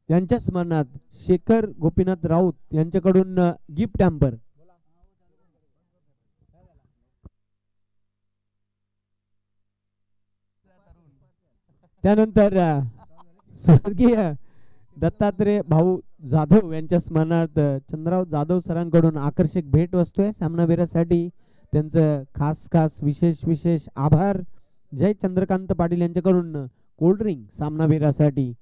यांच्या स्मरणात शेखर गोपीनाथ राऊत यांच्याकडून गिफ्ट हॅम्पर. त्यानंतर स्वर्गीय दत्तात्रय भाऊ जाधव यांच्या स्मरणार्थ चंद्रराव जाधव सरांकडून आकर्षक भेट वस्तू आहे सामनावीरासाठी. त्यांचं खास खास विशेष आभार. जय चंद्रकांत पाटील यांच्याकडून कोल्ड्रिंक सामनावीरासाठी.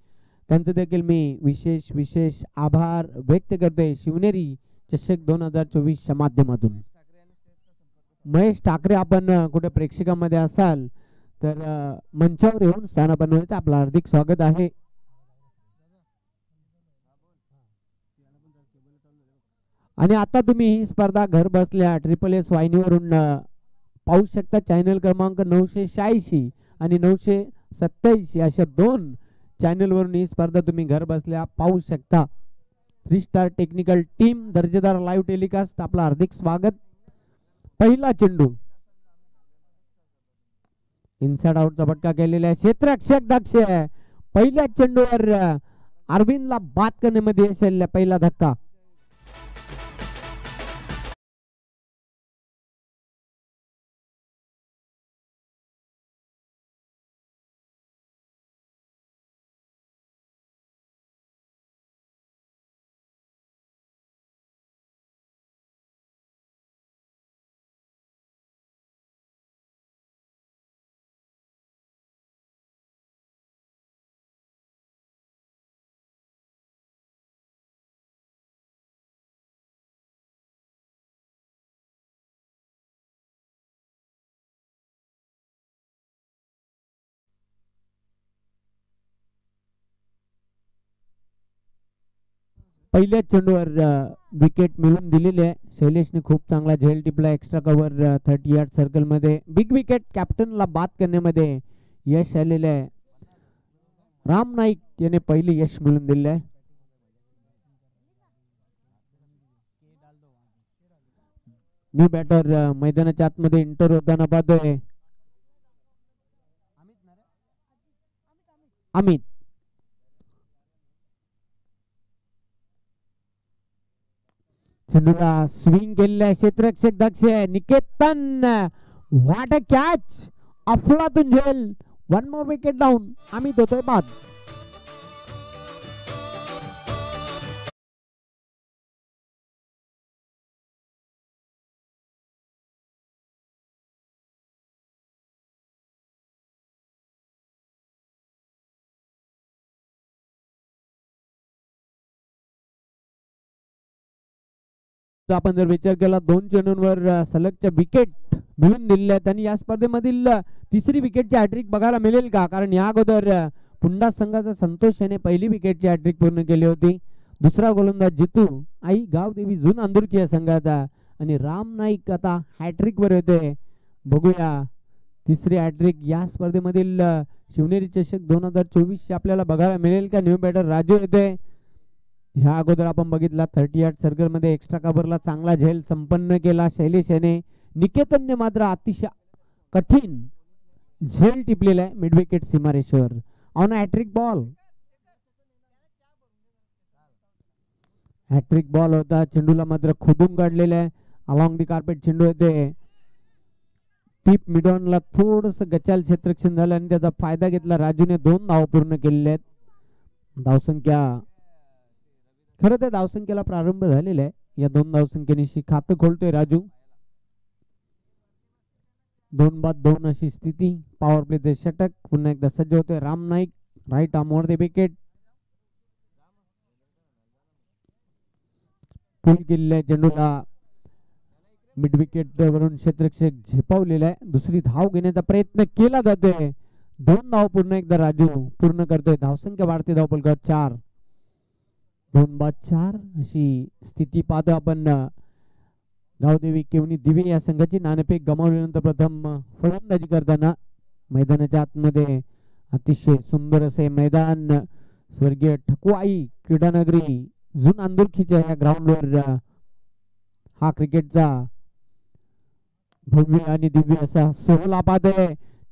त्यांचं देखील मी विशेष आभार व्यक्त करते शिवनेरी चषक 2024च्या माध्यमातून. महेश ठाकरे, आपण कुठे प्रेक्षकांमध्ये असाल तर मंचावर येऊन स्थानापन्न व्हायचं आपलं हार्दिक स्वागत आहे. आणि आता तुम्ही ही स्पर्धा घर बसल्या SSS वाहिनीवरून पाहू शकता. चॅनल क्रमांक 986 आणि 987 अशा 2 चॅनलवरून ही स्पर्धा तुम्ही घर बसल्या पाहू शकता. 3 स्टार टेक्निकल टीम दर्जेदार लाईव्ह टेलिकास्ट आपलं हार्दिक स्वागत. पहिला चेंडू इनसाइड आउटचा फटका केलेला आहे. क्षेत्ररक्षक दक्ष पहिल्या चेंडूवर अरविंदला बाद करण्यामध्ये यश आले. पहिला धक्का. पहिल्या चेंडूवर विकेट मिळून दिलेली आहे. शैलेशने खूप चांगला झेल टिपला. एक्स्ट्रा कव्हर 30 यार्ड सर्कल मध्ये. बिग विकेट कॅप्टनला बाद करण्यामध्ये यश आलेले आहे. राम नाईक याने पहिले यश मिळून दिले आहे. न्यू बॅटर मैदानाच्या आतमध्ये इंटर होताना पाहतोय अमित. चेंडूला स्विंग केलेला आहे. क्षेत्ररक्षक Daksh Niketan. What a catch. अफलातून झेल. 1 मोर विकेट डाऊन. अमित होतोय बाद. आपण जर विचार केला 2 चेंडूंवर सलगच्या विकेट मिळून दिलेल्या आहेत आणि या स्पर्धेमधील तिसरी विकेटची हॅट्रिक बघायला मिळेल का? कारण या अगोदर पुंडा संघाचा संतोष याने पहिली विकेटची हॅट्रिक पूर्ण केली होती. दुसरा गोलंदाज जितू आई गावदेवी जून अंदुरकी या संघाचा आणि राम नाईक आता हॅट्रिक वर येते. बघूया तिसरी हॅट्रिक या स्पर्धेमधील शिवनेरी चषक 2024 आपल्याला बघायला मिळेल का? न्यू बॅटर राजू येते. ह्या अगोदर आपण बघितला 30 यार्ड सर्कल मध्ये एक्स्ट्रा कव्हरला चांगला झेल संपन्न केला शैलेश याने. निकेतनने मात्र अतिशय कठीण झेल टिपलेला आहे मिड विकेट सीमारेषेवर on hat trick ball. Hat trick ball होता. चेंडूला मात्र खोदून काढलेला आहे. अलॉंग दी कार्पेट चेंडू येते. टीप मिडॉनला थोडस गचाल क्षेत्ररक्षण झालं आणि त्याचा फायदा घेतला. राजूने 2 धावा पूर्ण केलेल्या आहेत. धावसंख्या खरं तर धावसंख्येला प्रारंभ झालेला आहे. या 2 धावसंख्येनिशी खातं खोलतोय राजू. 2 बाद 2 अशी स्थिती. पॉवर प्ले ते षटक पुन्हा एकदा सज्ज होतोय. राम नाईक राईट आर्मवर द विकेट. पुल केलेल्या चेंडूला मिड विकेट वरून क्षेत्ररक्षक झेपावलेला आहे. दुसरी धाव घेण्याचा प्रयत्न केला जातोय. 2 धाव पुन्हा एकदा राजू पूर्ण करतोय. धावसंख्या वाढते. धावफलकावर 4. 2 बाद 4 अशी स्थिती पाहतो आपण. गावदेवी केवनी दिवे या संघाची नाणेफेक गमावल्यानंतर प्रथम फलंदाजी करताना मैदानाच्या आतमध्ये अतिशय सुंदर असे मैदान. स्वर्गीय ठकुआई क्रीडानगरी जून अंदुरखीच्या या ग्राउंडवर हा क्रिकेटचा भव्य आणि दिव्य असा सोहळा पाहतोय.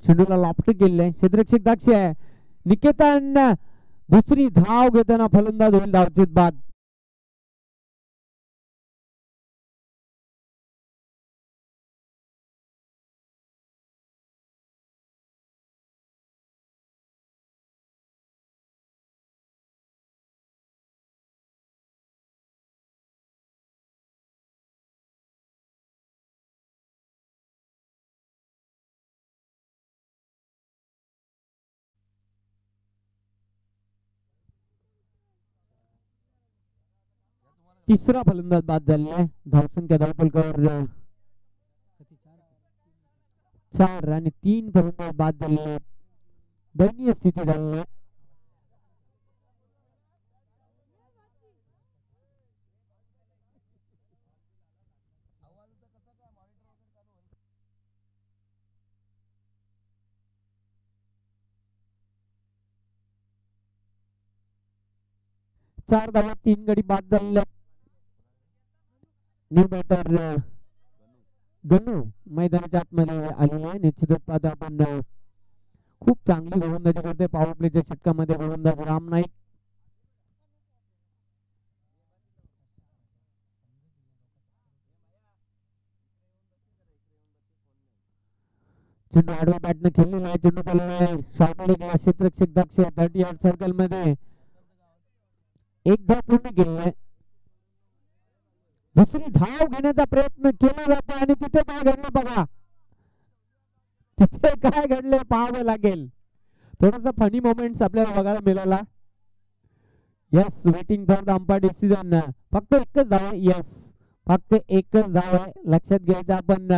चेंडूला लॉफ्ट केलेला आहे. क्षेत्ररक्षक दक्ष आहे. निकेतन दुसरी धाव घेताना फलंदाज होईल धावचीत बाद. तिसरा फलंदाज बाद झालेला आहे. धावसंख्या धावफलकावर 4 आणि 3 फलंदाज बाद झालेले आहेत. दयनीय स्थिती झालेली आहे. चार धावा 3 गडी बाद झालेले आहेत. न्यू बॅटर गणू मैदानाच्या आतमध्ये आलेले आहे. निश्चितच पाहतो आपण खूप चांगली गोलंदाजी करते पॉवर प्लेच्या षटकामध्ये गोलंदाज राम नाईक. चेंडू आडव्या बॅटने खेळलेला आहे. चेंडू चाललेला आहे शॉर्ट लेगला. क्षेत्ररक्षक दक्ष 30 यार्ड सर्कल मध्ये एक धाव पूर्ण केलेला आहे. दुसरी धाव घेण्याचा प्रयत्न केला जातो आणि तिथे काय घडलं बघा. तिथे काय घडले पाहावं लागेल. थोडासा फनी मोमेंट्स आपल्याला बघायला मिळाला. Yes waiting for the umpire decision. फक्त एकच धाव आहे. यस फक्त एकच धाव आहे. लक्षात घ्यायचं आपण.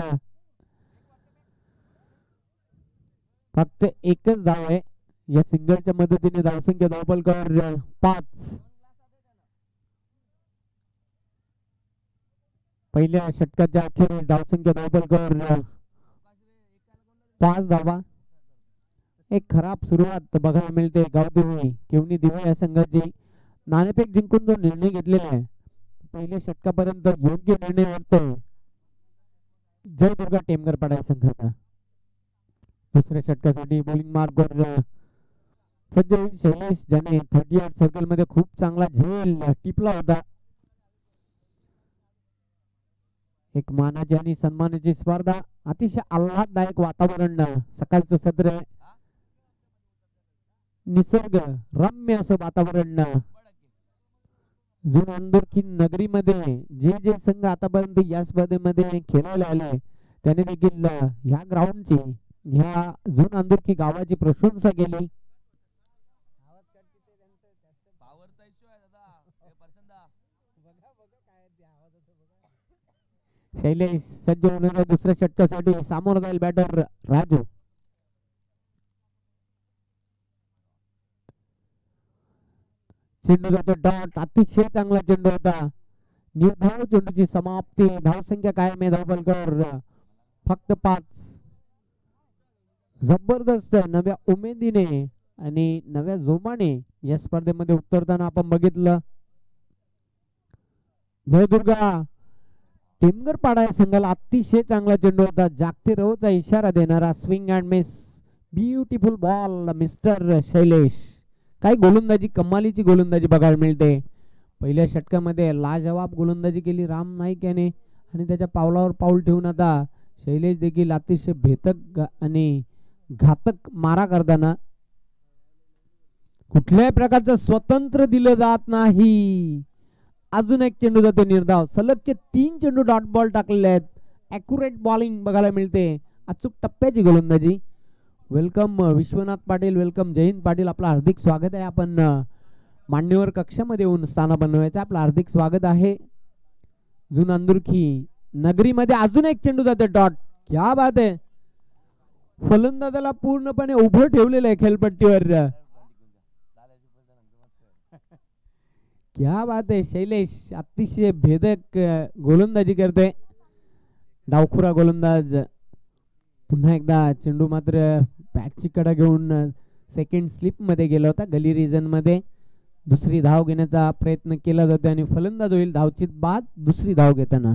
फक्त एकच धाव आहे. या सिंगलच्या मदतीने धावसंख्या धावफलकावर 5. पहिल्या षटकाच्या अखेरीस धावसंख्या धावफलकावर 5 धावा. एक खराब सुरुवात बघायला मिळते गावदेवी केवनी दिवे या संघाची. नाणेफेक जिंकून जो निर्णय घेतलेला आहे पहिल्या षटकापर्यंत योग्य निर्णय वाटतोय जय दुर्गा टेमघर पाडा संघाचा. दुसऱ्या षटकासाठी बॉलिंग मार्गवर सज्ज होईल शैलेश ज्याने 30 यार्ड सर्कल मध्ये खूप चांगला झेल टिपला होता. एक मानाची आणि सन्मानाची स्पर्धा. अतिशय आल्हाददायक वातावरण. सकाळचं सत्र आहे. निसर्ग रम्य असं वातावरण. जुन अंदुरकी नगरीमध्ये जे जे संघ आतापर्यंत या स्पर्धेमध्ये खेळायला आले त्याने देखील ह्या ग्राउंडची ह्या जुन अंदुरकी गावाची प्रशंसा केली. शैलेश सज्ज होणाऱ्या दुसऱ्या षटकासाठी सामोर जाईल बॅटर राजू. चेंडू जातो डॉट. अतिशय चांगला चेंडू होता. निर्धाव चेंडूची समाप्ती. धावसंख्या कायम आहे धावफलकावर फक्त 5. जबरदस्त नव्या उमेदीने आणि नव्या जोमाने या स्पर्धेमध्ये उतरताना आपण बघितलं. जयदुर्गा टेमघर पाडा या संघाला अतिशय चांगला चेंडू होता. जागती रवचा इशारा देणारा swing and miss. Beautiful ball mister Shailesh. काय गोलंदाजी कमालीची गोलंदाजी बघायला मिळते. पहिल्या षटकामध्ये लाजवाब गोलंदाजी केली राम नाईक याने आणि त्याच्या पावलावर पाऊल ठेवून आता शैलेश देखील अतिशय भेदक आणि घातक मारा करताना कुठल्याही प्रकारचं स्वतंत्र दिलं जात नाही. अजून एक चेंडू जातो निर्धाव. सलगचे 3 चेंडू डॉट बॉल टाकलेले आहेत. ॲक्युरेट बॉलिंग बघायला मिळते. अचूक टप्प्याची गोलंदाजी. वेलकम विश्वनाथ पाटील. वेलकम जयंत पाटील. आपलं हार्दिक स्वागत आहे. आपण मान्यवर कक्षामध्ये येऊन स्थान बनवायचं आपलं हार्दिक स्वागत आहे. जुन अंदुरकी नगरीमध्ये अजून एक चेंडू जातो डॉट. क्या बात आहे. फलंदाजाला पूर्णपणे उभं ठेवलेलं आहे खेळपट्टीवर. क्या बात आहे. शैलेश अतिशय भेदक गोलंदाजी करते. डावखुरा गोलंदाज. पुन्हा एकदा चेंडू मात्र बॅटची कडा घेऊन सेकंड स्लिप मध्ये गेला होता गली रिजन मध्ये. दुसरी धाव घेण्याचा प्रयत्न केला जातो आणि फलंदाज होईल धावचीत बाद दुसरी धाव घेताना.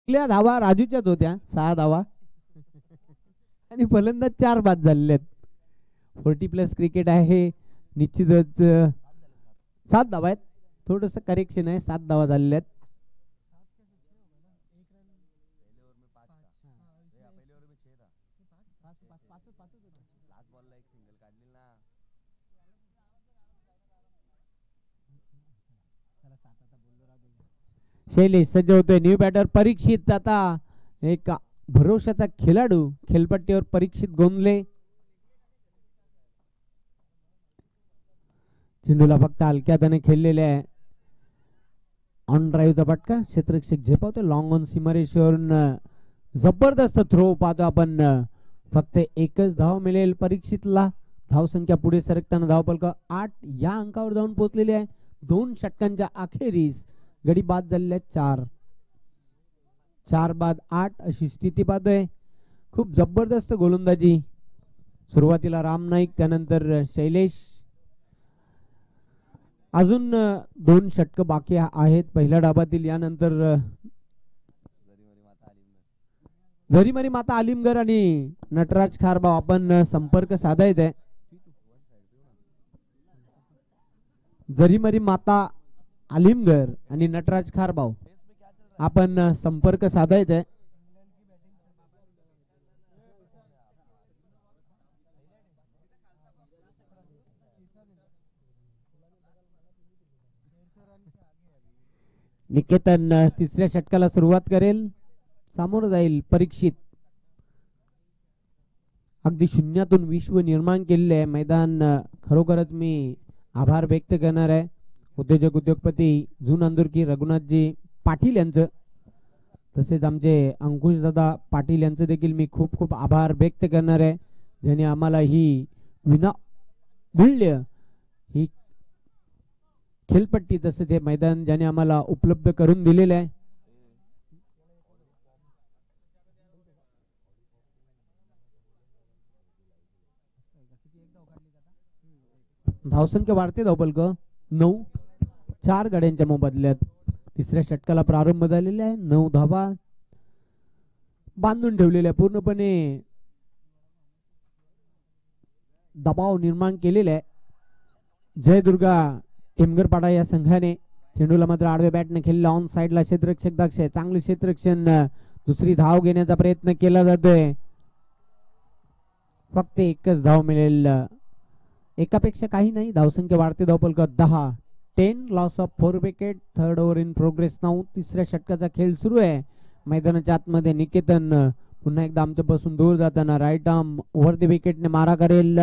आपल्या धावा राजूच्याच होत्या 6 धावा आणि फलंदाज 4 बाद झालेले आहेत. 40+ क्रिकेट आहे निश्चितच. 7 धावा आहेत. थोडस करेक्शन आहे. 7 धावा झालेल्या आहेत. शैलेश सज्ज होतोय. न्यू बॅटर परीक्षित. आता एक भरोशाचा खेळाडू खेळपट्टीवर परीक्षित गोंदले. चेंडूला फक्त हलक्या हाताने खेळलेले आहे. ऑन ड्राईव्हचा फटका क्षेत्ररक्षक झेपावतो. लॉंग ऑन सीमारेषेवरून जबरदस्त थ्रो पाहतो आपण. फक्त एकच धाव मिळेल परीक्षितला. धावसंख्या पुढे सरकताना धावफलक 8 या अंकावर जाऊन पोहोचलेली आहे. 2 षटकांच्या अखेरीस गडी बाद झालेले आहेत 4 बाद 8 अशी स्थिती पाहतोय. खूप जबरदस्त गोलंदाजी. सुरुवातीला राम नाईक, त्यानंतर शैलेश. अजून 2 षटक बाकी आहेत पहिल्या डाबातील. यानंतर झरीमरी माता आलिमगर आणि नटराज खारबाव आपण संपर्क साधायचा आहे. झरीमरी माता आलिमगर आणि नटराज खारबाव आपण संपर्क साधायचा आहे. निकेतन तिसऱ्या षटकाला सुरुवात करेल. सामोरं जाईल परीक्षित. अगदी शून्यातून विश्व निर्माण केलेले आहे मैदान. खरोखरच मी आभार व्यक्त करणार आहे उद्योजक उद्योगपती जून अंदुरकी रघुनाथजी पाटील यांचं, तसेच आमचे अंकुश दादा पाटील यांचं देखील मी खूप खूप आभार व्यक्त करणार आहे, ज्यांनी आम्हाला ही विनामूल्य ही खेळपट्टी तसेच हे मैदान ज्याने आम्हाला उपलब्ध करून दिलेले आहे. धावसंख्या वाढते. धावफलक 9. 4 गाड्यांच्या मोबदल्यात तिसऱ्या षटकाला प्रारंभ झालेला आहे. 9 धावा बांधून ठेवलेल्या पूर्णपणे दबाव निर्माण केलेला आहे जयदुर्गा टेमगरपाडा या संघाने. चेंडूला मात्र आडव्या बॅटने खेळला. ऑन साइडला क्षेत्ररक्षक दक्ष आहे. चांगले क्षेत्ररक्षण. दुसरी धाव घेण्याचा प्रयत्न केला जातोय. फक्त एकच धाव मिळेल. एकापेक्षा काही नाही. धावसंख्या वाढते. धावफलक 10. 10 loss of 4 wicket. 3rd over in progress now. तिसऱ्या षटकाचा खेळ सुरू आहे. मैदानाच्या आतमध्ये निकेतन पुन्हा एकदा आमच्यापासून दूर जाताना राईट आर्म ओव्हर द विकेटने मारा करेल.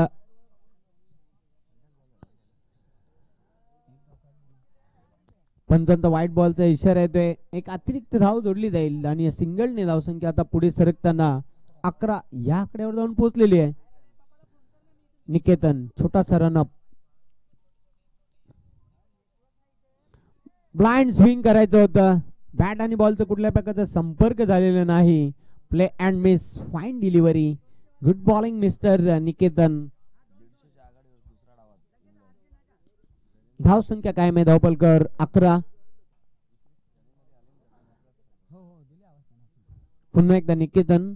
पंचांचा व्हाईट बॉलचा इशारा येतोय. एक अतिरिक्त धाव जोडली जाईल आणि सिंगलने धावसंख्या आता पुढे सरकताना 11 या आकड्यावर जाऊन पोहोचलेली आहे. निकेतन छोटासा रनअप. ब्लाइंड स्विंग करायचं होतं. बॅट आणि बॉलचा कुठल्या प्रकारचा संपर्क झालेला नाही. Play and miss. Fine delivery. Good bowling mister Niketan. धावसंख्या काय आहे. धावफलक 11. पुन्हा एकदा निकेतन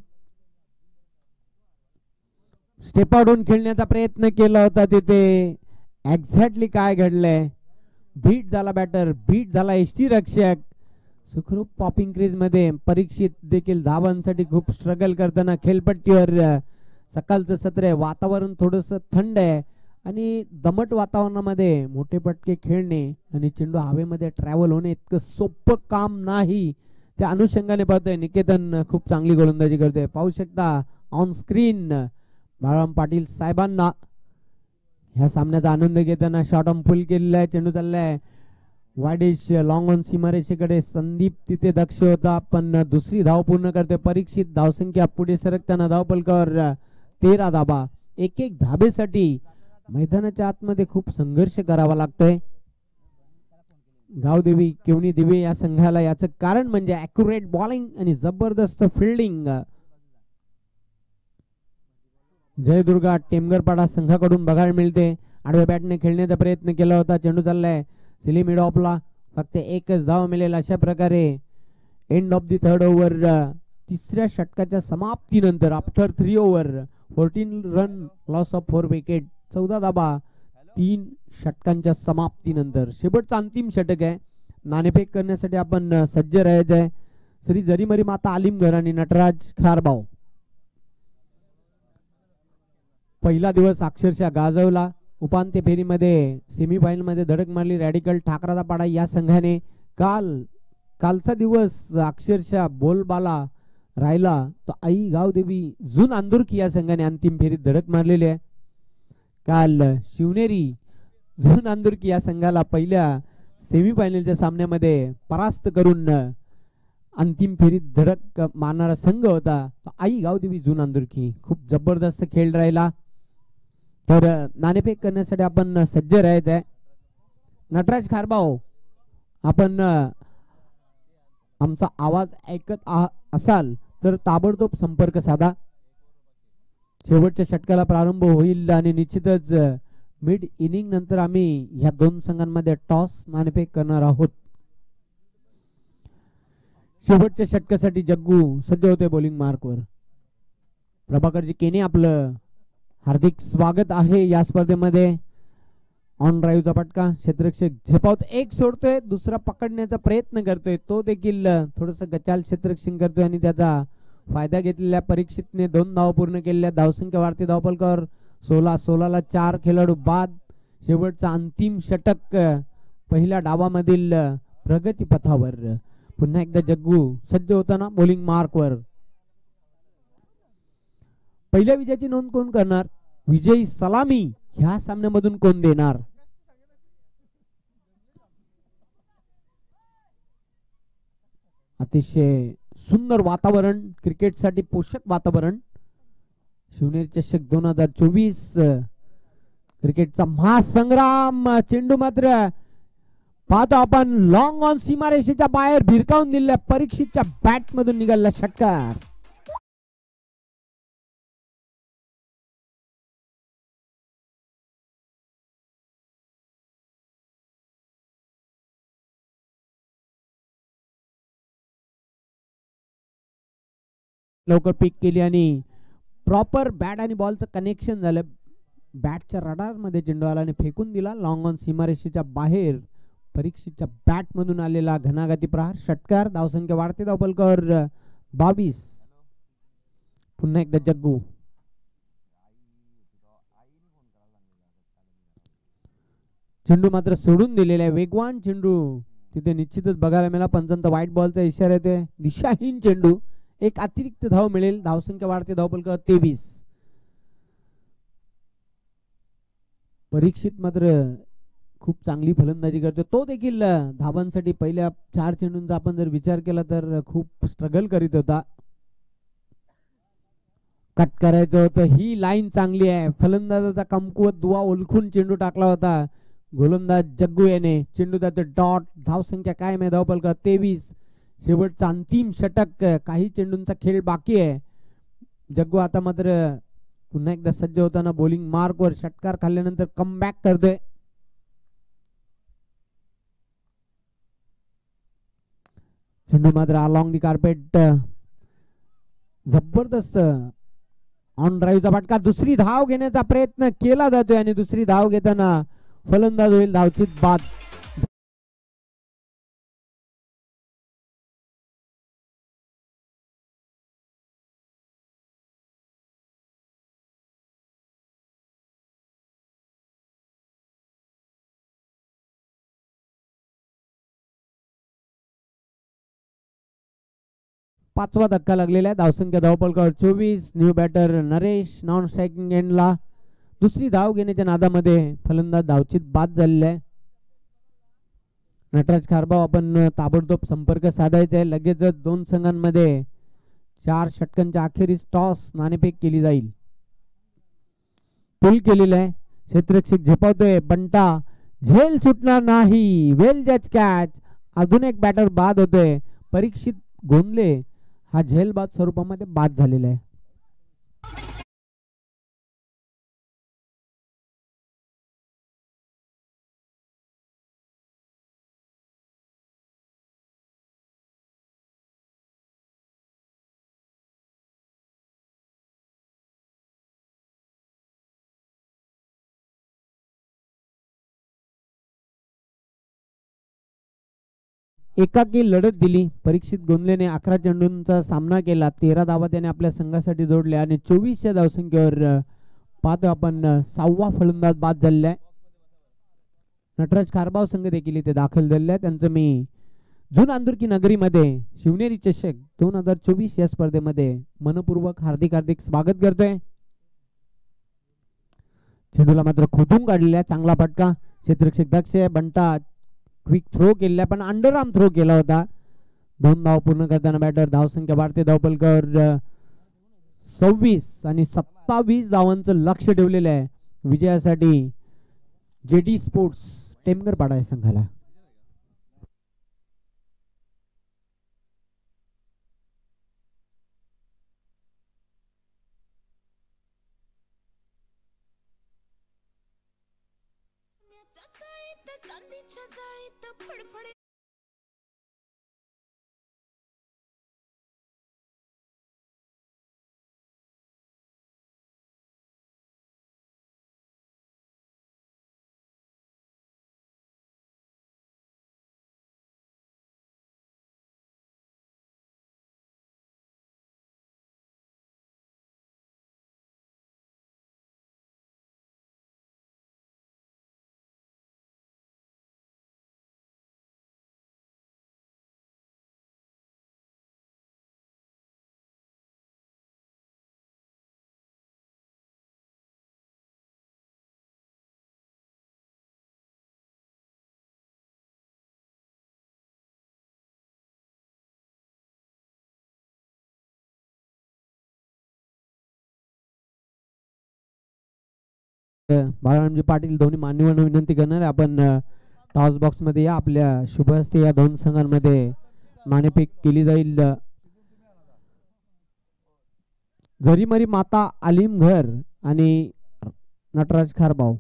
स्टेप आउट होऊन खेळण्याचा प्रयत्न केला होता. तिथे एक्झॅक्टली काय घडलंय. बीट झाला बॅटर. बीट झाला एसटी रक्षक. सुखरूप पॉपिंग क्रीज मध्ये परीक्षित देखील धावांसाठी खूप स्ट्रगल करताना खेळपट्टीवर. सकाळचं सत्र आहे. वातावरण थोडस थंड आहे आणि दमट वातावरणामध्ये मोठे पटके खेळणे आणि चेंडू हवेमध्ये ट्रॅव्हल होणे इतकं सोपं काम नाही. त्या अनुषंगाने पाहतोय निकेतन खूप चांगली गोलंदाजी करतोय. पाहू शकता ऑन स्क्रीन बाळाराम पाटील साहेबांना ह्या सामन्याचा आनंद घेताना शॉट ऑन फुल केलेला आहे. चेंडू चाललाय वाईडिश लॉंग ऑन सीमारेषेकडे. संदीप तिथे दक्ष होता पण दुसरी धाव पूर्ण करते परीक्षित. धावसंख्या पुढे सरकताना धावफलकावर 13 धाबा. एक एक धाबेसाठी मैदानाच्या आतमध्ये खूप संघर्ष करावा लागतोय. गावदेवी केवणी देवी या संघाला. याचं कारण म्हणजे ॲक्युरेट बॉलिंग आणि जबरदस्त फिल्डिंग. जयदुर्गा टेमगरपाडा संघाकडून बघायला मिळते. आडव्या बॅटने खेळण्याचा प्रयत्न केला होता. चेंडू चाललाय सिली मिड ऑफला. फक्त एकच धाव मिळेल. अशा प्रकारे end of the third over. तिसऱ्या षटकाच्या समाप्तीनंतर after 3 over 14 run loss of 4 wicket. 14 धाबा 3 षटकांच्या समाप्तीनंतर शेवटचा अंतिम षटक आहे. नाणेफेक करण्यासाठी आपण सज्ज राहायचं आहे. श्री जरीमरी माता आलिमघर आणि नटराज खारबाव. पहिला दिवस अक्षरशः गाजवला. उपांत्य फेरीमध्ये सेमीफायनल मध्ये धडक मारली रॅडिकल ठाकराचा पाडा या संघाने. कालचा दिवस अक्षरशः बोलबाला राहिला तो आई गावदेवी जून अंदुरकी या संघाने अंतिम फेरीत धडक मारलेली आहे. काल शिवनेरी जून अंदुरकी या संघाला पहिल्या सेमीफायनलच्या सामन्यामध्ये परास्त करून अंतिम फेरीत धडक मारणारा संघ होता आई गावदेवी जून अंदुरकी. खूप जबरदस्त खेळ राहिला. तर नाणेफेक करण्यासाठी आपण सज्ज राहत आहे. नटराज खारबाव आपण आमचा आवाज ऐकत असाल तर ताबडतोब संपर्क साधा. शेवटच्या षटकाला प्रारंभ होईल आणि निश्चितच मिड इनिंग नंतर आम्ही ह्या दोन संघांमध्ये टॉस नाणेफेक करणार आहोत. शेवटच्या षटकासाठी जग्गू सज्ज होते बॉलिंग मार्कवर. प्रभाकरजी केने आपलं हार्दिक स्वागत आहे या स्पर्धेमध्ये. ऑन ड्राईव्हचा फटका क्षेत्ररक्षक झेपावत एक सोडतोय, दुसरा पकडण्याचा प्रयत्न करतोय, तो देखील थोडस गचाल क्षेत्ररक्षण करतोय आणि त्याचा फायदा घेतलेल्या परीक्षितने 2 धावा पूर्ण केलेल्या. धावसंख्या वाढते धावफलकावर 16 ला 4 खेळाडू बाद. शेवटचा अंतिम षटक पहिल्या डावामधील प्रगती पथावर. पुन्हा एकदा जग्गू सज्ज होताना बॉलिंग मार्कवर. पहिल्या विजयाची नोंद कोण करणार? विजयी सलामी ह्या सामन्यामधून कोण देणार? अतिशय सुंदर वातावरण, क्रिकेटसाठी पोषक वातावरण. शिवनेरी चषक 2024 क्रिकेटचा महासंग्राम. चेंडू मात्र पाहतो आपण लॉंग ऑन सीमारेषेच्या बाहेर भिरकावून दिलेल्या परीक्षितच्या बॅट मधून निघालेला षटकार. लवकर पिक केली आणि प्रॉपर बॅट आणि बॉलचं कनेक्शन झालं. बॅटच्या रडार मध्ये चेंडू आला आणि फेकून दिला लॉंग ऑन सीमारेषेच्या बाहेर. परीक्षेच्या बॅट मधून आलेला घनाघाती प्रहार. षटकार. धावसंख्या वाढते धावफलकावर 22. पुन्हा एकदा जग्गू. चेंडू मात्र सोडून दिलेला आहे. वेगवान चेंडू तिथे निश्चितच बघायला मिळाला. पंचांचा व्हाईट बॉलचा इशारा येतोय. दिशाहीन चेंडू. एक अतिरिक्त धाव मिळेल. धावसंख्या वाढते धावफलकावर 23. परीक्षित मात्र खूप चांगली फलंदाजी करतो. तो देखील धावांसाठी पहिल्या 4 चेंडूंचा आपण जर विचार केला तर खूप स्ट्रगल करीत होता. कट करायचं होतं. ही लाईन चांगली आहे. फलंदाजाचा कमकुवत दुवा ओळखून चेंडू टाकला होता गोलंदाज जग्गू याने. चेंडू त्याचे डॉट. धावसंख्या काय आहे धावफलकावर 23. शेवटचा अंतिम षटक. काही चेंडूंचा खेळ बाकी आहे. जग्गू आता मात्र पुन्हा एकदा सज्ज होताना बॉलिंग मार्कवर. षटकार खाल्ल्यानंतर कमबॅक करतोय. चेंडू मात्र अलॉंग दी कार्पेट. जबरदस्त ऑन ड्राईव्हचा फटका. दुसरी धाव घेण्याचा प्रयत्न केला जातोय आणि दुसरी धाव घेताना फलंदाज होईल धावचीत बाद. पाचवा धक्का लागलेला आहे. धावसंख्या धावफलकावर 24. New batter Naresh non striking एंडला. दुसरी धाव घेण्याच्या नादामध्ये फलंदाज धावचीत बाद झालेला आहे. नटराज खारबाव आपण ताबडतोब संपर्क साधायचा आहे. लगेचच 2 संघांमध्ये 4 षटकांच्या अखेरीस टॉस नाणेफेक केली जाईल. पुल केलेला आहे. क्षेत्ररक्षक झेपावतोय. बंटा झेल सुटणार नाही. वेल जज कॅच. अजून एक बॅटर बाद होतोय. परीक्षित गोंदले हा झेल बाद स्वरूपामध्ये बाद झालेला आहे. एकाकी लढत दिली. परीक्षित गोंदलेने 11 चेंडूंचा सामना केला. 13 धावा त्याने आपल्या संघासाठी जोडल्या आणि 24 धावसंख्येवर पाहतो आपण 6वा फलंदाज बाद झालेला आहे. नटराज खारबाव संघ देखील इथे दाखल झालेला आहे. त्यांचं मी जुन अंदुर्की नगरीमध्ये शिवनेरी चषक 2024 या स्पर्धेमध्ये मनपूर्वक हार्दिक स्वागत करतोय. चेंडूला मात्र खोदून काढलेला आहे. चांगला फटका. क्षेत्ररक्षक दक्ष बंटा क्विक थ्रो केलेला पण अंडरआर्म थ्रो केला होता. 2 धाव पूर्ण करताना बॅटर धावसंख्या वाढते. धावफलकावर 26 आणि 27 धावांचं लक्ष ठेवलेलं आहे विजयासाठी जेडी स्पोर्ट्स टेमगरपाडा या संघाला. बाळरामजी पाटील दोन्ही मान्यवरांना विनंती करणार आपण टॉस बॉक्स मध्ये या. आपल्या शुभ हस्ते या दोन संघांमध्ये नाणेफेक केली जाईल. जरीमरी माता आलिमघर आणि नटराज खारबाव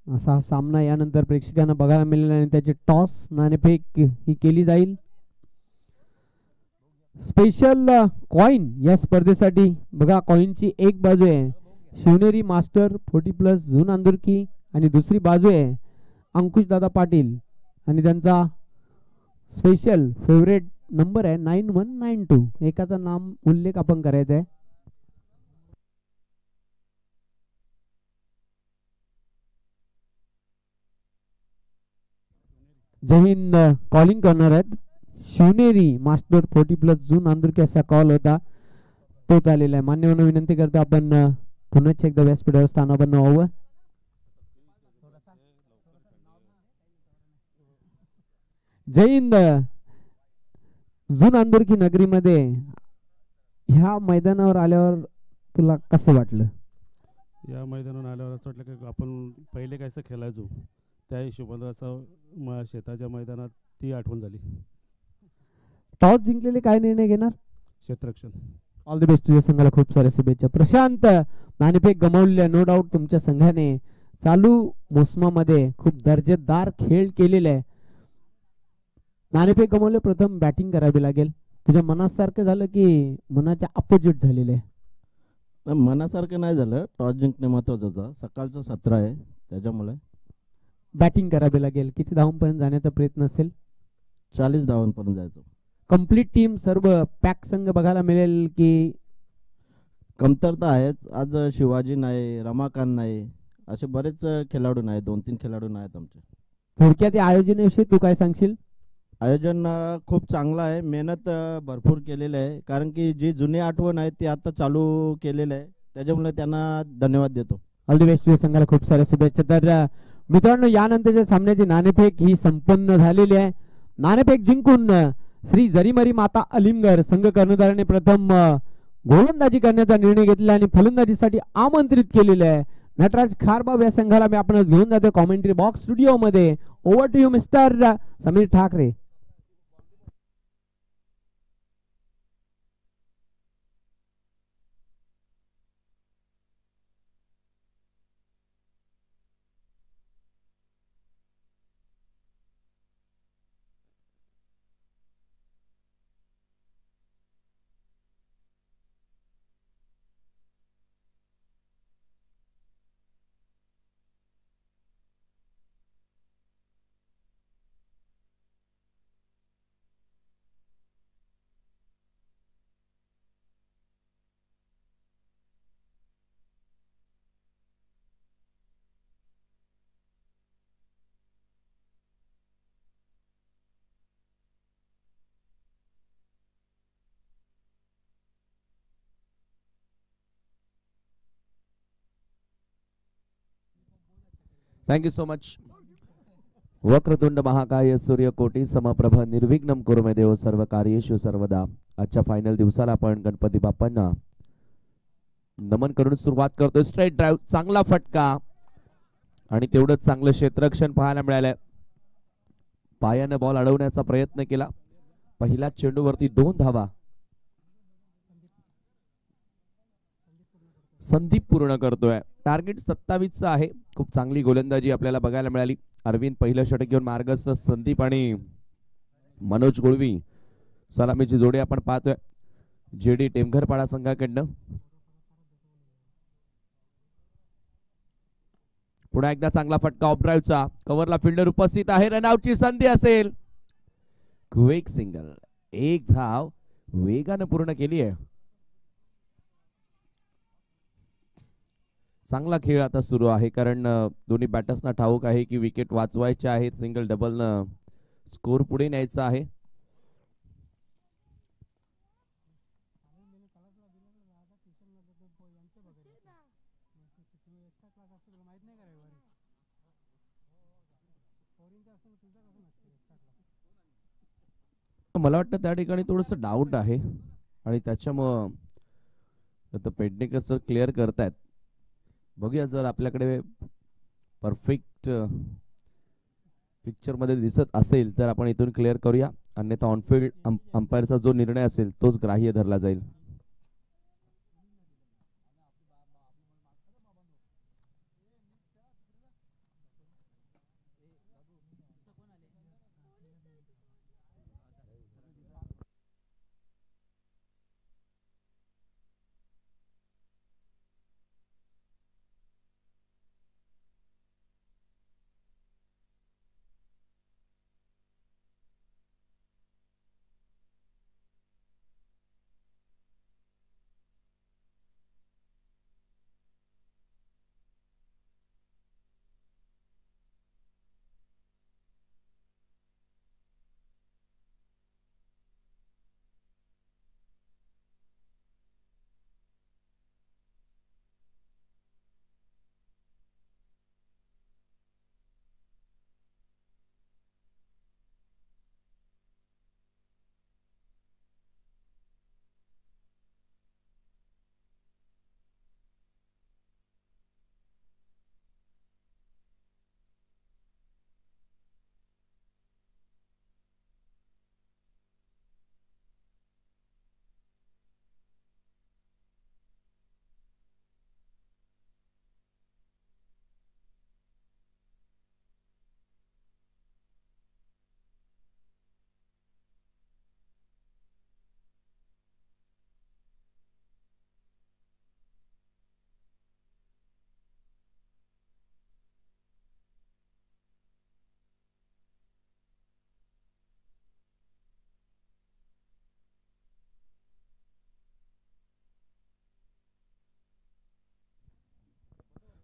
असा हा सामना यानंतर प्रेक्षकांना बघायला मिळेल आणि त्याची टॉस नाणेफेक ही केली जाईल. स्पेशल कॉइन या स्पर्धेसाठी बघा कॉइनची एक बाजू आहे शिवनेरी मास्टर 40+ जुन अंदुर्की आणि दुसरी बाजू आहे अंकुश दादा पाटील आणि त्यांचा स्पेशल फेवरेट नंबर आहे 9192. एकाचा नाम उल्लेख आपण करायचा आहे. जय हिंद कॉलिंग करणार आहेत शिवनेरी मास्टर 40+ जुन अंदुर्की असा कॉल होता तो चालेला आहे. मान्यवरांना विनंती करतो आपण पुन्हा एकदा व्यासपीठावर स्थानापन्न व्हावं. जय हिंद. जुन अंदुर्की नगरीमध्ये ह्या मैदानावर आल्यावर तुला कसं वाटलं? या मैदानावर आल्यावर असं वाटलं की आपण पहिले कसं खेळायचो त्या हिशोबाने असं शेताच्या मैदानात ती आठवण झाली. टॉस जिंकलेले काय निर्णय घेणार? क्षेत्ररक्षण. All the best. तुझ्या संघाला खूप साऱ्या शुभेच्छा. प्रशांत नाणेफेक गमावलेल्या नो डाऊट तुमच्या संघाने चालू मोसमामध्ये खूप दर्जेदार खेळ केलेला आहे. नाणेफेक गमावले प्रथम बॅटिंग करावी लागेल. तुझ्या मनासारखं झालं की मनाच्या अपोजिट झालेलं आहे? मनासारखं नाही झालं. टॉस जिंकणे महत्वाचं होतं. सकाळचं सत्र आहे त्याच्यामुळे बॅटिंग करावी लागेल. किती धावांपर्यंत जाण्याचा प्रयत्न असेल? 40 धावांपर्यंत जायचं. कंप्लीट टीम सर्व पॅक संघ बघायला मिळेल की कमतरता आहेच. आज शिवाजी नाही, रमाकांत नाही, असे बरेच खेळाडू नाही. 2-3 खेळाडू नाहीत आमचे. थोडक्यात या आयोजनाविषयी तू काय सांगशील? आयोजन खूप चांगलं आहे. मेहनत भरपूर केलेलं आहे. कारण की जी जुनी आठवण आहे ती आता चालू केलेलं आहे त्याच्यामुळे त्यांना धन्यवाद देतो. All the best. संघाला खूप साऱ्या शुभेच्छा. तर मित्रांनो यानंतरच्या सामन्याची नाणेफेक ही संपन्न झालेली आहे. नाणेफेक जिंकून श्री जरीमरी माता अलिमघर संघ कर्णधाराने प्रथम गोलंदाजी करण्याचा निर्णय घेतला आणि फलंदाजीसाठी आमंत्रित केलेले आहे नटराज खारबाव या संघाला मी आपण घेऊन जातो कॉमेंट्री बॉक्स स्टुडिओ मध्ये. Over to you mister Sameer Thackeray. Thank you so much. वक्रतुंड महाकाय सूर्यकोटी समप्रभ निर्विघ्नम कुरु मे देव सर्व कार्येषु सर्वदा. आजच्या फायनल दिवसाला आपण गणपती बाप्पांना नमन करून सुरुवात करतोय. स्ट्रेट ड्राईव्ह, चांगला फटका आणि तेवढंच चांगलं क्षेत्ररक्षण पाहायला मिळालंय. पायाने बॉल अडवण्याचा प्रयत्न केला. पहिल्या चेंडूवरती 2 धावा. संदीप पूर्ण करतोय. टार्गेट 27 आहे. खूप चांगली गोलंदाजी आपल्याला बघायला मिळाली. अरविंद पहिलं षटक घेऊन मार्गस्थ. संदीप आणि मनोज गुळवी सलामीची जोडी आपण पाहतोय जेडी टेमघरपाडा संघाकडनं. पुन्हा एकदा चांगला फटका ऑफ ड्राईव्हचा. कव्हरला फिल्डर उपस्थित आहे. रनआउटची संधी असेल. Quick single. 1 धाव वेगानं पूर्ण केली आहे. चांगला खेळ आता सुरू आहे कारण दोन्ही बॅटर्सना ठाऊक आहे की विकेट वाचवायचे आहेत. सिंगल डबल न स्कोर पुढे न्यायचा आहे. मला वाटतं त्या ठिकाणी थोडस डाऊट आहे आणि त्याच्यामुळं आता पेडणेकर सर क्लिअर करतायत. बघूया जर आपल्याकडे परफेक्ट पिक्चर मध्ये दिसत असेल तर आपण इथून क्लिअर करूया. अन्यथा ऑनफिल्ड अंपायरचा जो निर्णय असेल तोच ग्राह्य धरला जाईल.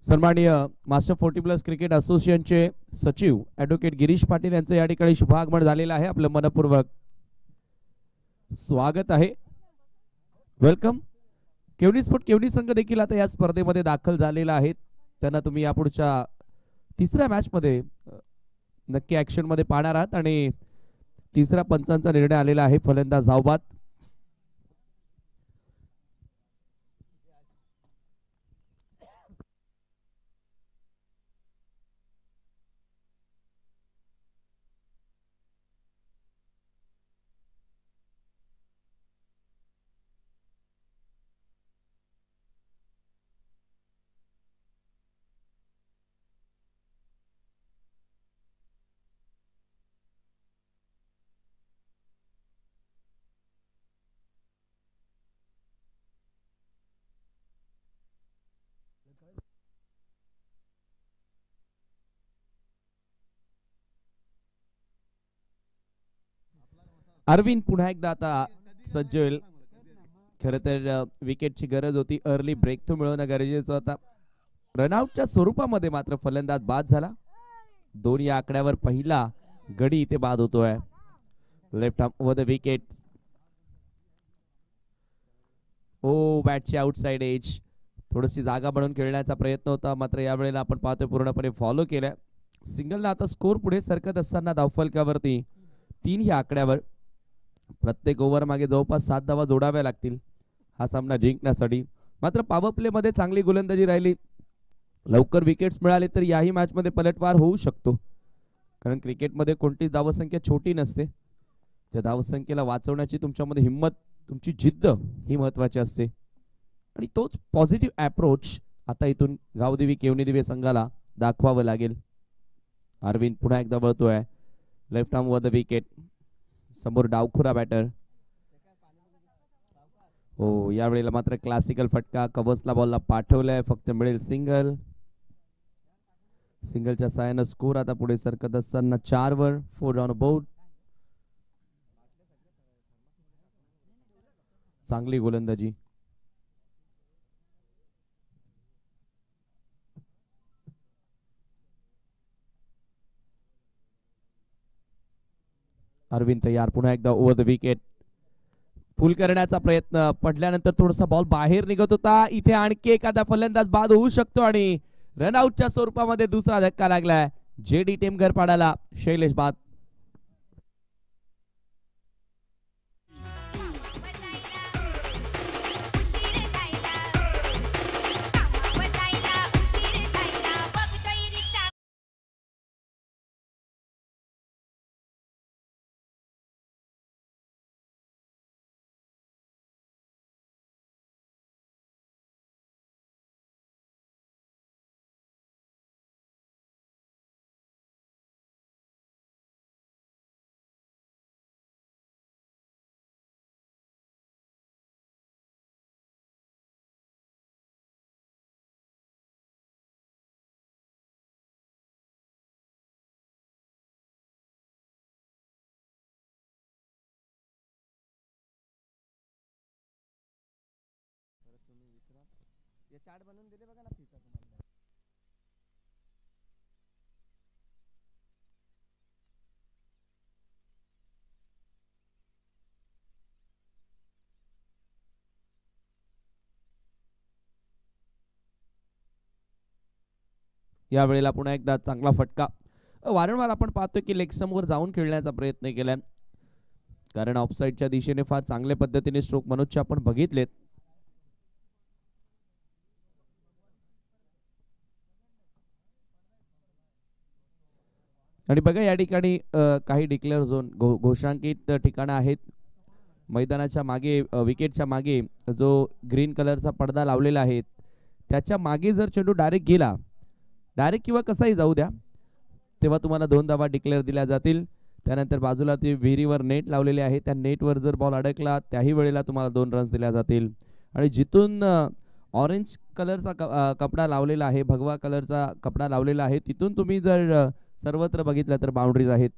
सन्माननीय मास्टर 40+ क्रिकेट असोसिएशनचे सचिव ॲडव्होकेट गिरीश पाटील यांचं या ठिकाणी शुभागमन झालेलं आहे. आपलं मनपूर्वक स्वागत आहे. वेलकम. केवडी स्पोर्ट केवडी संघ देखील आता या स्पर्धेमध्ये दाखल झालेला आहे. त्यांना तुम्ही यापुढच्या तिसऱ्या मॅच मध्ये नक्की ऍक्शन मध्ये पाहणार आहात आणि तिसऱ्या पंचांचा निर्णय आलेला आहे. फलंदाज धावबाद. अरविंद पुन्हा एकदा आता सज्ज होईल. खरं तर विकेटची गरज होती. अर्ली ब्रेक थ्रू मिळवणं गरजेचं होता. रनआउटच्या स्वरूपामध्ये मात्र फलंदाज बाद झाला. 2 या आकड्यावर पहिला गडी इथे बाद होतोय. Left arm over the wicket. Oh बॅटची आउटसाइड एज. थोडीशी जागा बनवून खेळण्याचा प्रयत्न होता, मात्र यावेळेला आपण पाहतोय पूर्णपणे फॉलो केलाय. सिंगलला आता स्कोर पुढे सरकत असताना धावफलकावरती 3 ह्या आकड्यावर प्रत्येक ओव्हर मागे जवळपास 7 धावा जोडाव्या लागतील हा सामना जिंकण्यासाठी. मात्र पॉवर प्ले मध्ये चांगली गोलंदाजी राहिली, लवकर विकेट्स मिळाले तर याही मॅच मध्ये पलटवार होऊ शकतो. कारण क्रिकेटमध्ये कोणती धावसंख्या छोटी नसते, त्या धावसंख्येला वाचवण्याची तुमच्यामध्ये हिंमत, तुमची जिद्द ही महत्वाची असते. आणि तोच पॉझिटिव्ह अप्रोच आता इथून गावदेवी केवणीदेवी संघाला दाखवावं लागेल. अरविंद पुन्हा एकदा वळतोय लेफ्ट आर्म वर द विकेट. समोर डावखुरा बॅटर. हो, यावेळेला मात्र क्लासिकल फटका कवचला बॉलला पाठवलाय, फक्त मिळेल सिंगल. सिंगलच्या साहाय्यानं स्कोर आता पुढे सरकत असताना 4 वर 4 ऑन बोर्ड. चांगली गोलंदाजी. अरविंद तयार, पुन्हा एकदा ओव्हर द विकेट. फुल करण्याचा प्रयत्न, पडल्यानंतर थोडासा बॉल बाहेर निघत होता. इथे आणखी एखादा फलंदाज बाद होऊ शकतो आणि रनआउटच्या स्वरूपामध्ये दुसरा धक्का लागलाय. जेडी टेमघरपाडाला शैलेश बाद. बनवून दिले बघा ना फिचा तुम्हाला. या वेळेला पुन्हा एकदा चांगला फटका. वारंवार आपण पाहतोय की लेग स्टंपवर जाऊन खेळण्याचा प्रयत्न केलाय, कारण ऑफसाईडच्या दिशेने फार चांगल्या पद्धतीने स्ट्रोक मनोजचे आपण बघितलेत. आणि बघा या ठिकाणी काही डिक्लेअर झोन घोषांकित ठिकाणं आहेत. मैदानाच्या मागे विकेटच्या मागे जो ग्रीन कलरचा पडदा लावलेला आहे त्याच्या मागे जर चेंडू डायरेक्ट गेला, डायरेक्ट किंवा कसाही जाऊ द्या, तेव्हा तुम्हाला 2 धावा डिक्लेअर दिल्या जातील. त्यानंतर बाजूला ते विहिरीवर नेट लावलेले आहे, त्या नेटवर जर बॉल अडकला त्याही वेळेला तुम्हाला 2 रन्स दिल्या जातील. आणि जिथून ऑरेंज कलरचा कपडा लावलेला आहे, भगवा कलरचा कपडा लावलेला आहे, तिथून तुम्ही जर सर्वत्र बघितलं तर बाउंड्रीज आहेत.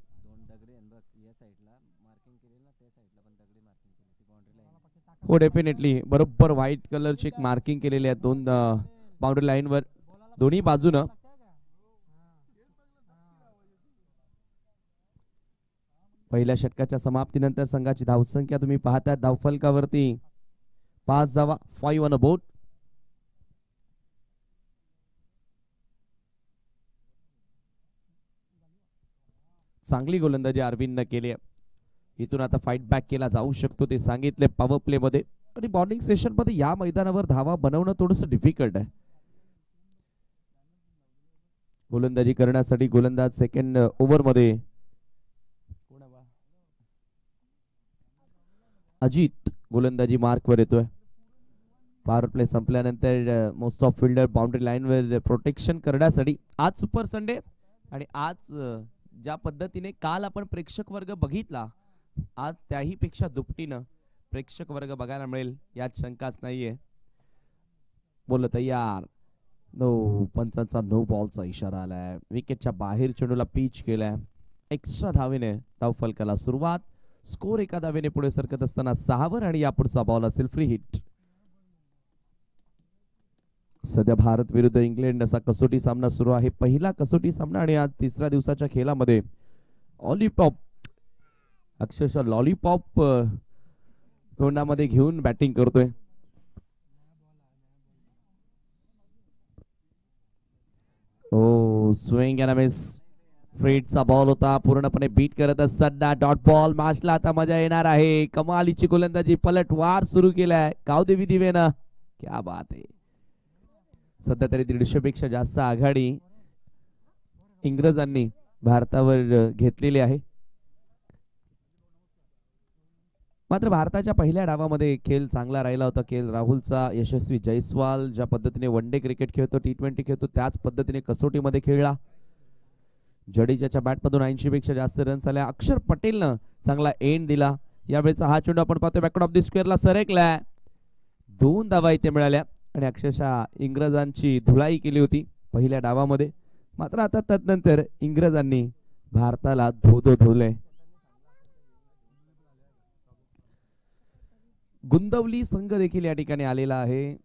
हो डेफिनेटली, बरोबर व्हाईट कलरची एक मार्किंग केलेली आहे 2 बाउंड्री लाईनवर दोन्ही बाजूनं. पहिल्या षटकाच्या समाप्तीनंतर संघाची धावसंख्या तुम्ही पाहता धावफलकावरती 5 धावा, 5 ऑन अ बोर्ड. चांगली गोलंदाजी अरविंदने केली आहे. इथून आता फाईट बॅक केला जाऊ शकतो ते सांगितले पॉवर प्ले मध्ये. आणि बॉलिंग सेशन मध्ये या मैदानावर धावा बनवणं थोडंसं डिफिकल्ट आहे. गोलंदाजी करण्यासाठी गोलंदाज सेकंड ओव्हर मध्ये अजित गोलंदाजी मार्क वर येतोय. पॉवर प्ले संपल्यानंतर most of fielder boundary line वर प्रोटेक्शन करण्यासाठी आज सुपर संडे. आणि आज ज्या पद्धतीने काल आपण प्रेक्षक वर्ग बघितला, आज त्याही पेक्षा दुपटीनं प्रेक्षक वर्ग बघायला मिळेल यात शंकाच नाहीये. बोल तयार. नो, पंचांचा नो बॉलचा इशारा आलाय. विकेटच्या बाहेर चेंडूला पिच केलाय. एक्स्ट्रा धावेने धावफलकाला सुरुवात. स्कोर एका धावेने पुढे सरकत असताना 6 वर आणि यापुढचा बॉल असेल फ्री हिट. सध्या भारत विरुद्ध इंग्लंड असा कसोटी सामना सुरू आहे, पहिला कसोटी सामना. आणि आज तिसऱ्या दिवसाच्या खेळामध्ये लॉलीपॉप, अक्षरशः लॉलीपॉप तोंडामध्ये घेऊन बॅटिंग करतोय. Swing and miss. फ्रीडचा बॉल होता, पूर्णपणे बीट करत असताना डॉट बॉल. मॅचला आता मजा येणार आहे. कमालीची गोलंदाजी, पलटवार सुरू केलाय गावदेवी दिवेनं. क्या बात आहे. सध्या तरी 150 पेक्षा जास्त आघाडी इंग्रजांनी भारतावर घेतलेली आहे. मात्र भारताच्या पहिल्या डावामध्ये खेळ चांगला राहिला होता. राहुलचा, यशस्वी जयस्वाल ज्या पद्धतीने वन डे क्रिकेट खेळतो, T20 खेळतो, त्याच पद्धतीने कसोटीमध्ये खेळला. जडेजाच्या बॅटमधून 80 पेक्षा जास्त रन्स आल्या. अक्षर पटेलनं चांगला एंड दिला. यावेळेचा हा चेंडू आपण पाहतोय बॅकवर्ड ऑफ द स्क्वेअरला सरकलाय. 2 धावा इथे मिळाल्या आणि अक्षरशः इंग्रजांची धुलाई केली होती पहिल्या डावामध्ये. मात्र आता तदनंतर इंग्रजांनी भारताला धोलय. गुंदवली संघ देखील या ठिकाणी आलेला आहे.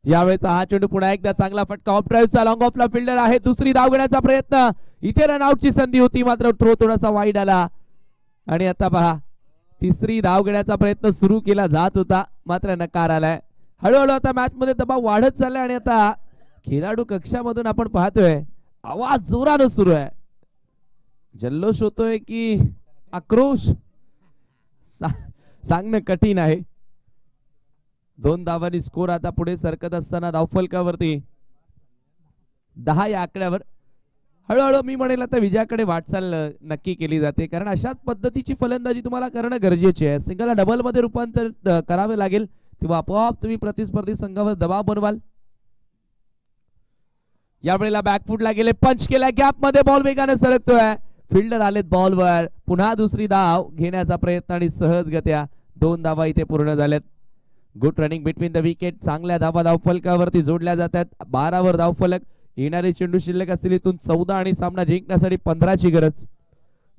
यावेळेचा हा चेंडू पुन्हा एकदा चांगला फटका. ऑफ ड्राईव्हचा लॉंग ऑफला फिल्डर आहे. दुसरी धाव घेण्याचा प्रयत्न. इथे रनआउटची संधी होती मात्र थ्रो थोडासा वाईड आला. आणि आता पहा, तिसरी धाव घेण्याचा प्रयत्न सुरू केला जात होता मात्र नकार आलाय. हळूहळू आता मॅच मध्ये दबाव वाढत चाललाय आणि आता खेळाडू कक्षामधून आपण पाहतोय आवाज जोरानं सुरू आहे. जल्लोष होतोय की आक्रोश सांगणं कठीण आहे. 2 धावांनी स्कोर आता पुढे सरकत असताना धावफलकावरती 10 या आकड्यावर हळूहळू मी म्हणेल आता विजयाकडे वाटचाल नक्की केली जाते. कारण अशाच पद्धतीची फलंदाजी तुम्हाला करणं गरजेचे आहे. सिंगलला डबल मध्ये रूपांतर करावे लागेल तेव्हा आपोआप तुम्ही प्रतिस्पर्धी संघावर दबाव बनवाल. यावेळेला बॅकफुटला गेले, पंच केला, गॅप मध्ये बॉल वेगाने सरकतोय. फिल्डर आलेत बॉलवर. पुन्हा दुसरी धाव घेण्याचा प्रयत्न आणि सहजगत्या 2 धावा इथे पूर्ण झाल्यात. Good running between the wicket. चांगल्या धावा धावफलकावरती जोडल्या जातात. 12 वर धावफलक. येणारे चेंडू शिल्लक असतील इथून 14 आणि सामना जिंकण्यासाठी 15 ची गरज.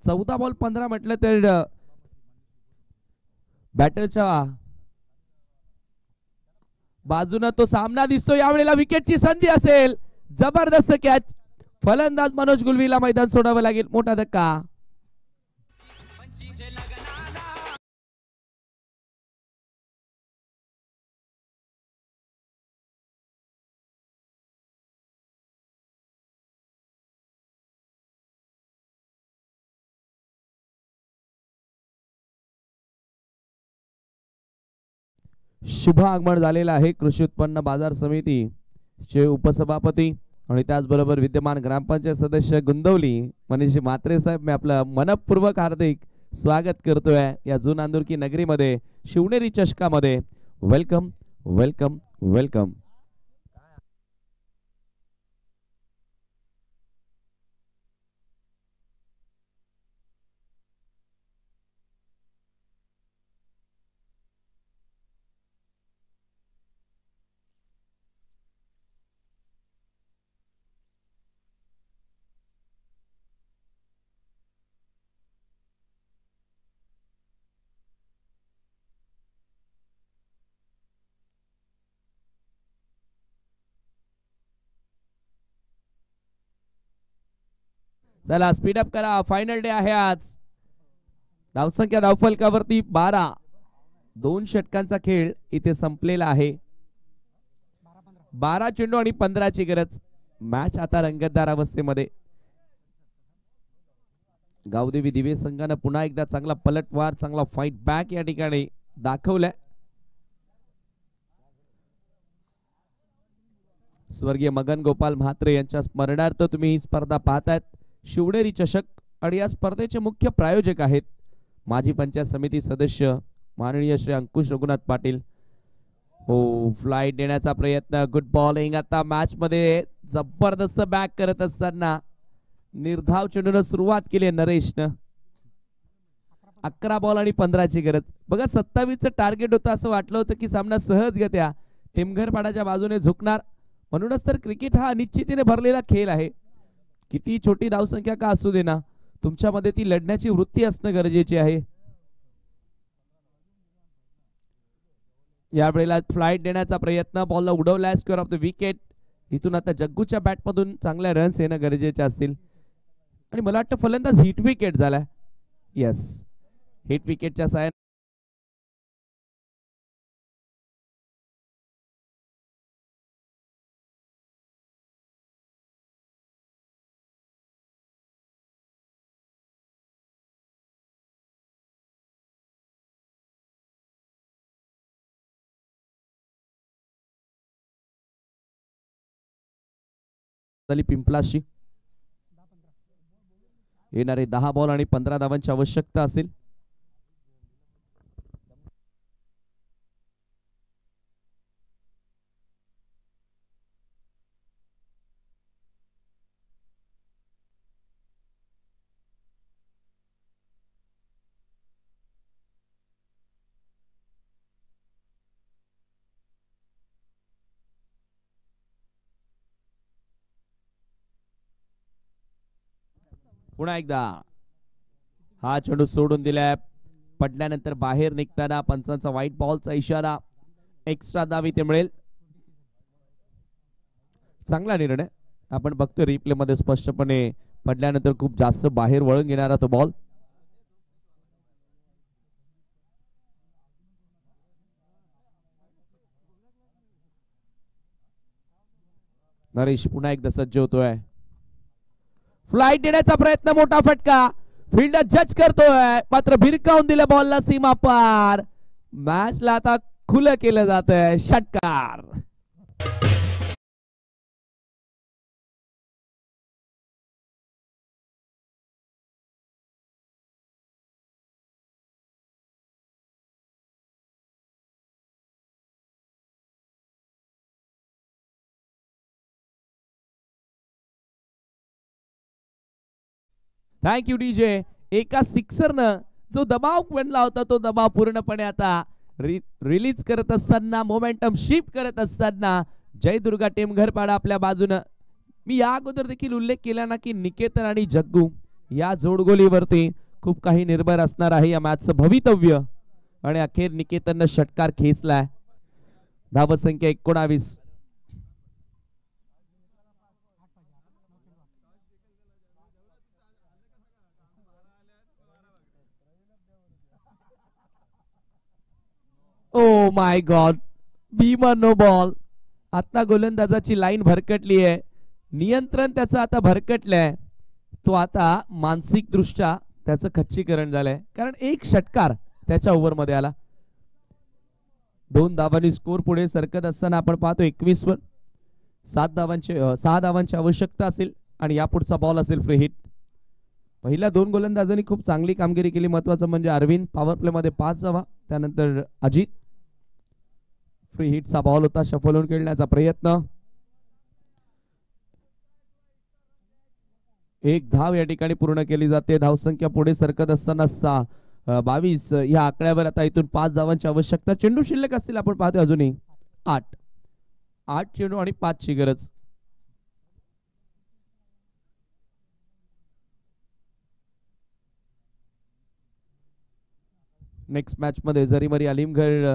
14 बॉल 15 म्हटलं तर बॅटरच्या बाजूने तो सामना दिसतो. यावेळेला विकेटची संधी असेल. जबरदस्त कॅच. फलंदाज मनोज गुलवीला मैदान सोडावं लागेल. मोठा धक्का. शुभ आगमन झालेलं आहे. कृषी उत्पन्न बाजार समिती चे उपसभापती आणि त्याचबरोबर विद्यमान ग्रामपंचायत सदस्य गुंदवली मनीष म्हात्रे साहेब, मी आपलं मनपूर्वक हार्दिक स्वागत करतोय या जून नांदुरकी नगरीमध्ये शिवनेरी चषकामध्ये. Welcome welcome welcome. चला स्पीड अप करा. फायनल डे आहे आज. धावसंख्या धावफलकावरती 12. 2 षटकांचा खेळ इथे संपलेला आहे. 12 चेंडू आणि 15 ची गरज. मॅच आता रंगतदार अवस्थेमध्ये. गावदेवी दिवे संघानं पुन्हा एकदा चांगला पलटवार, चांगला फाईट बॅक या ठिकाणी दाखवलाय. स्वर्गीय मगन गोपाल म्हात्रे यांच्या स्मरणार्थ तुम्ही ही स्पर्धा पाहतायत. शिवनेरी चषक आणि या स्पर्धेचे मुख्य प्रायोजक आहेत माजी पंचायत समिती सदस्य माननीय श्री अंकुश रघुनाथ पाटील. हो, फ्लाइट देण्याचा प्रयत्न. Good bowling. आता मॅच मध्ये जबरदस्त बॅक करत असताना निर्धाव चेंडून सुरुवात केली नरेशनं. 11 बॉल आणि 15 ची गरज. बघा 27 चं टार्गेट होतं. असं वाटलं होतं की सामना सहजगत्या टिमघरपाडाच्या बाजूने झुकणार. म्हणूनच तर क्रिकेट हा अनिश्चितीने भरलेला खेळ आहे. किती छोटी धावसंख्या का असू दे ना, तुमच्यामध्ये ती लढण्याची वृत्ती असणं गरजेचे आहे. यावेळेला फ्लाइट देण्याचा प्रयत्न. बॉलला उडवलाय स्क्वेअर ऑफ द विकेट. इथून आता जग्गूच्या बॅटमधून चांगल्या रन्स येणं गरजेचे असतील. आणि मला वाटतं फलंदाज हिट विकेट झालाय. येस, हिट विकेटच्या साह्याने पिंपलाशी येणारे 10 बॉल आणि 15 धावांची आवश्यकता असेल. पुन्हा एकदा हा चेंडू सोडून दिलाय. पडल्यानंतर बाहेर निघताना पंचांचा व्हाईट बॉलचा इशारा, एक्स्ट्रा धाव इथे मिळेल. चांगला निर्णय. आपण बघतोय रिप्ले मध्ये स्पष्टपणे पडल्यानंतर खूप जास्त बाहेर वळून घेणारा तो बॉल. नरेश पुन्हा एकदा सज्ज होतोय. फ्लाइट देण्याचा प्रयत्न, मोठा फटका. फिल्डर जज करतोय मात्र भिरकावून दिल्या बॉलला सीमा पार. मॅचला आता खुलं केलं जात आहे. षटकार. Thank you DJ. एका सिक्सरनं जो दबाव बनला होता तो दबाव पूर्णपणे आता रिलीज करत असताना, मोमेंटम शिफ्ट करत असताना जयदुर्गा टेमघरपाडा आपल्या बाजूनं. मी या अगोदर देखील उल्लेख केला ना की निकेतन आणि जग्गू या जोडगोलीवरती खूप काही निर्भर असणार आहे या मॅचचं भवितव्य. आणि अखेर निकेतननं षटकार खेचलाय. धावसंख्या 19. Oh my god, Bhima no ball. आता गोलंदाजाची लाईन भरकटली आहे. नियंत्रण त्याचं आता भरकटलंय. तो आता मानसिक दृष्ट्या त्याचं खच्चीकरण झालंय, कारण एक षटकार त्याच्या ओव्हर मध्ये आला. 2 धावांनी स्कोर पुढे सरकत असताना आपण पाहतो 21 वर 6 धावांची आवश्यकता असेल आणि यापुढचा बॉल असेल फ्री हिट. पहिल्या 2 गोलंदाजांनी खूप चांगली कामगिरी केली. महत्वाचं म्हणजे अरविंद पॉवर प्ले मध्ये 5 धावा, त्यानंतर अजित. फ्री हिटचा बॉल होता, शफल होऊन खेळण्याचा प्रयत्न. 1 धाव या ठिकाणी पूर्ण केली जाते. धावसंख्या पुढे सरकत असताना 22 या आकड्यावर आता इथून 5 धावांची आवश्यकता. चेंडू शिल्लक असतील आपण पाहतोय अजूनही 8 चेंडू आणि 5 ची गरज. नेक्स्ट मॅच मध्ये जरीमरी अलीमगढ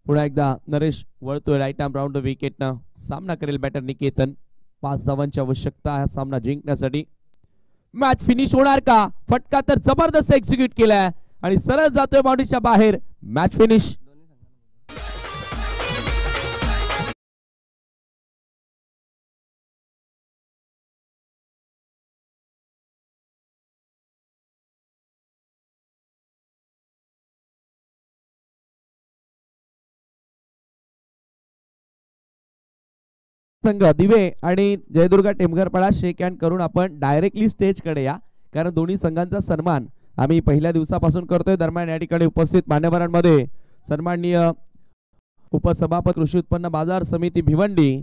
पुन्हा एकदा नरेश वळतोय राईट आर्म राऊंड द विकेटनं. सामना करेल बॅटर निकेतन. 5 धावांची आवश्यकता हा सामना जिंकण्यासाठी. मॅच फिनिश होणार का? फटका तर जबरदस्त एक्झिक्यूट केलाय आणि सरळ जातोय बाउंड्रीच्या बाहेर. Match finish. संघ दिवे आणि जयदुर्गा टेमघरपाडा शेक हँड करून आपण डायरेक्टली स्टेज कडे या, कारण दोन्ही संघांचा सन्मान आम्ही पहिल्या दिवसापासून करतोय. दरम्यान या ठिकाणी उपस्थित मान्यवरांमध्ये सन्माननीय उपसभापती कृषी उत्पन्न बाजार समिती भिवंडी